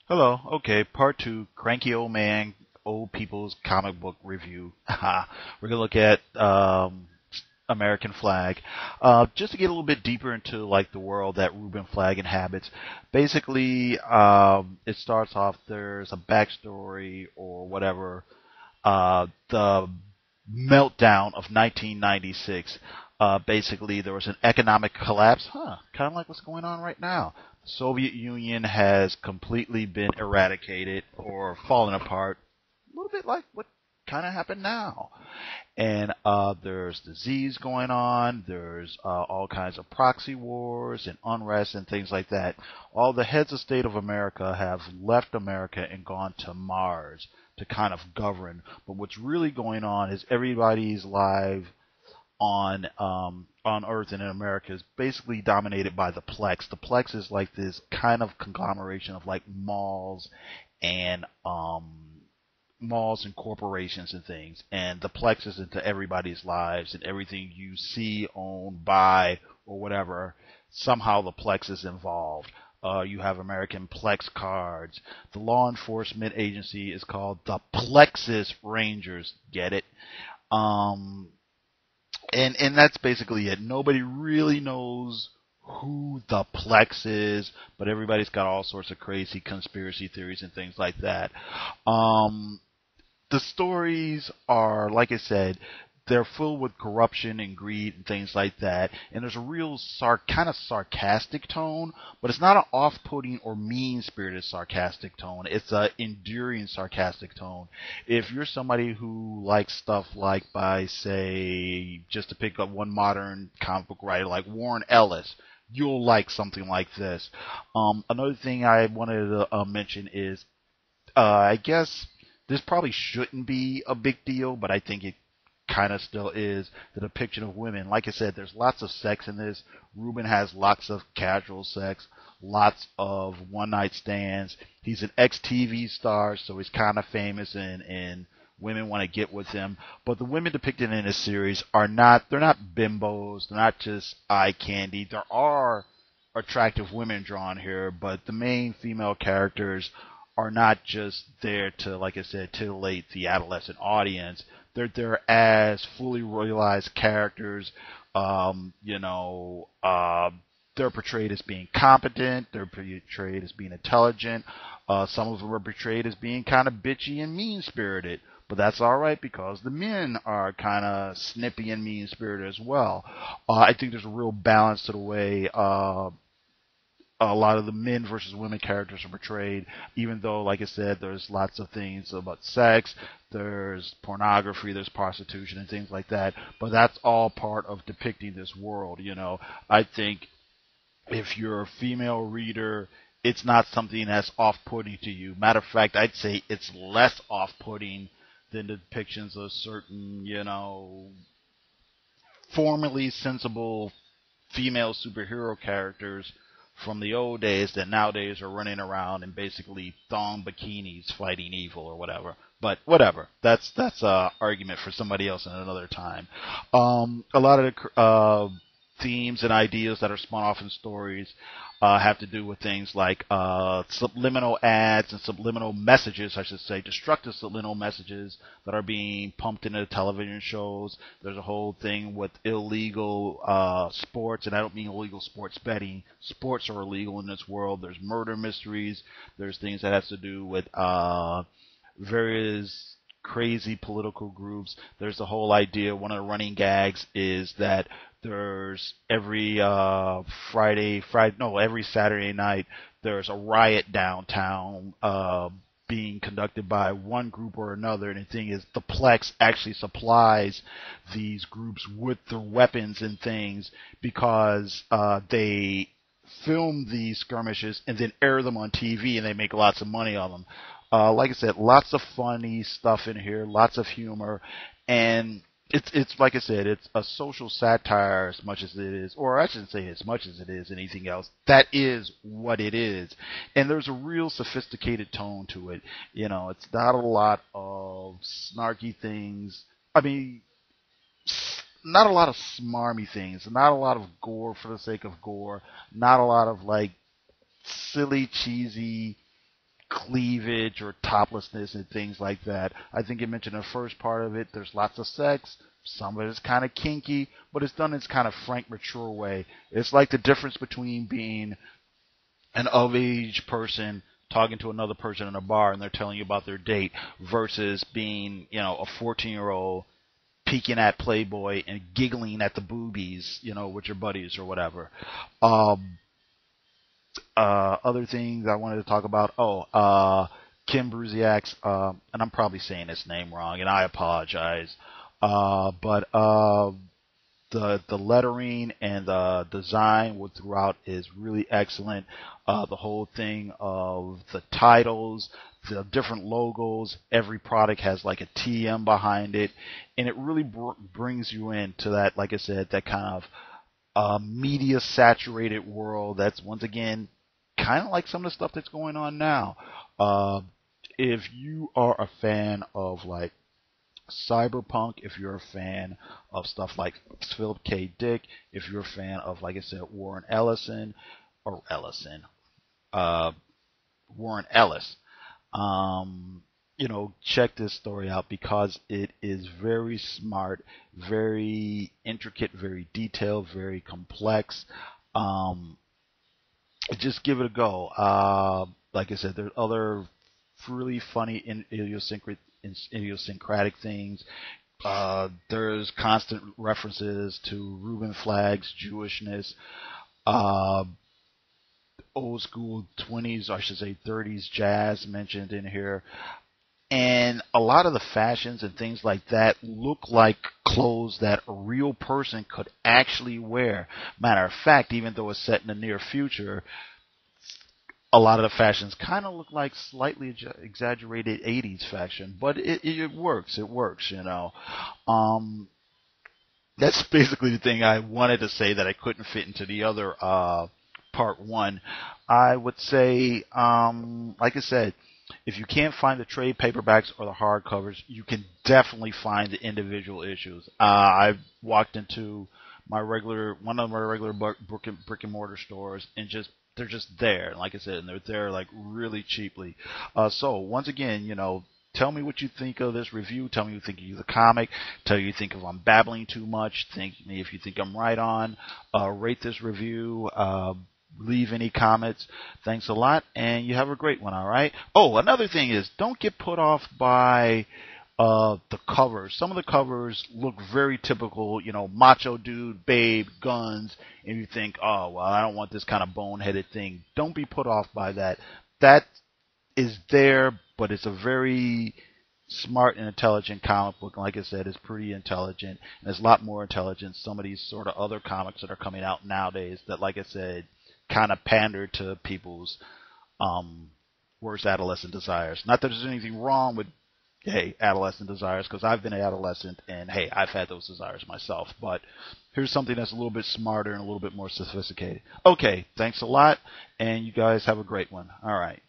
Hello. Okay, part two, cranky old man, old people's comic book review. We're gonna look at American Flagg, just to get a little bit deeper into like the world that Reuben Flagg inhabits. Basically, it starts off. There's a backstory or whatever. The meltdown of 1996. Basically, there was an economic collapse. Kind of like what's going on right now. The Soviet Union has completely been eradicated or fallen apart. A little bit like what kind of happened now. And there's disease going on. There's all kinds of proxy wars and unrest and things like that. All the heads of state of America have left America and gone to Mars to kind of govern. But what's really going on is everybody's life on Earth and in America is basically dominated by the Plex. The Plex is like this kind of conglomeration of like and malls and corporations and things, and the Plex is into everybody's lives and everything you see, own, buy, or whatever. Somehow the Plex is involved. You have American Plex cards. The law enforcement agency is called the Plexus Rangers. Get it? Um, and that's basically it. Nobody really knows who the Plex is, but everybody's got all sorts of crazy conspiracy theories and things like that. Um, the stories are, like I said, they're filled with corruption and greed and things like that. And there's a real kind of sarcastic tone, but it's not an off-putting or mean-spirited sarcastic tone. It's a enduring sarcastic tone. If you're somebody who likes stuff like by, say, just to pick up one modern comic book writer like Warren Ellis, you'll like something like this. Another thing I wanted to mention is, I guess this probably shouldn't be a big deal, but I think it kind of still is, the depiction of women. Like I said, there's lots of sex in this. Ruben has lots of casual sex, lots of one night stands. He's an ex TV star, so he's kind of famous, and women want to get with him. But the women depicted in this series they're not bimbos, they're not just eye candy. There are attractive women drawn here, but the main female characters are not just there to, like I said, titillate the adolescent audience. They're there as fully realized characters. They're portrayed as being competent. They're portrayed as being intelligent. Some of them are portrayed as being kind of bitchy and mean-spirited. But that's all right because the men are kind of snippy and mean-spirited as well. I think there's a real balance to the way a lot of the men versus women characters are portrayed, even though, like I said, there's lots of things about sex, there's pornography, there's prostitution and things like that, but that's all part of depicting this world. I think if you're a female reader, it's not something that's off-putting to you. Matter of fact, I'd say it's less off-putting than the depictions of certain, formerly sensible female superhero characters from the old days that nowadays are running around in basically thong bikinis fighting evil or whatever. But whatever, that's a argument for somebody else in another time. A lot of the themes and ideas that are spun off in stories have to do with things like subliminal ads and subliminal messages, I should say, destructive subliminal messages that are being pumped into television shows. There's a whole thing with illegal sports, and I don't mean illegal sports betting. Sports are illegal in this world. There's murder mysteries. There's things that has to do with various crazy political groups. There's the whole idea, one of the running gags is that there's every every Saturday night, there's a riot downtown being conducted by one group or another. And the thing is, the Plex actually supplies these groups with their weapons and things because they film these skirmishes and then air them on TV, and they make lots of money on them. Like I said, lots of funny stuff in here, lots of humor, and it's like I said, it's a social satire as much as it is, or I shouldn't say as much as it is anything else. That is what it is, and there's a real sophisticated tone to it. It's not a lot of snarky things. I mean, not a lot of smarmy things, not a lot of gore for the sake of gore, not a lot of like silly, cheesy cleavage or toplessness and things like that. I think you mentioned the first part of it. There's lots of sex. Some of it is kind of kinky, but it's done in this kind of frank, mature way. It's like the difference between being an of-age person talking to another person in a bar and they're telling you about their date versus being, a 14-year-old peeking at Playboy and giggling at the boobies, with your buddies or whatever. Other things I wanted to talk about. Kim Brusiak's, and I'm probably saying his name wrong, and I apologize. But the lettering and the design throughout is really excellent. The whole thing of the titles, the different logos, every product has like a TM behind it, and it really brings you into that, like I said, that kind of media saturated world that's once again kind of like some of the stuff that's going on now. If you are a fan of like cyberpunk, if you're a fan of stuff like Philip K. Dick, if you're a fan of, like I said, Warren Ellis, check this story out because it is very smart, very intricate, very detailed, very complex. Just give it a go. Like I said, there's other really funny idiosyncratic things. There's constant references to Reuben Flagg's Jewishness, old school 20s, I should say 30s jazz mentioned in here. And a lot of the fashions and things like that look like clothes that a real person could actually wear. Matter of fact, even though it's set in the near future, a lot of the fashions kind of look like slightly exaggerated 80s fashion, but it works. It works, That's basically the thing I wanted to say that I couldn't fit into the other part one. I would say, like I said, if you can't find the trade paperbacks or the hardcovers, you can definitely find the individual issues. I've walked into one of my regular brick and mortar stores and they're just there. Like I said, and they're there like really cheaply. So once again, tell me what you think of this review. Tell me what you think of the comic. Tell me if you think if I'm babbling too much. If you think I'm right on. Rate this review. Leave any comments. Thanks a lot, and you have a great one, all right? Oh, another thing is, don't get put off by the covers. Some of the covers look very typical, macho dude, babe, guns, and you think, oh, well, I don't want this kind of boneheaded thing. Don't be put off by that. That is there, but it's a very smart and intelligent comic book. And like I said, it's pretty intelligent, and it's a lot more intelligent. Some of these sort of other comics that are coming out nowadays that, like I said, kind of pander to people's worst adolescent desires. Not that there's anything wrong with, adolescent desires, because I've been an adolescent, and, I've had those desires myself. But here's something that's a little bit smarter and a little bit more sophisticated. Okay, thanks a lot, and you guys have a great one. All right.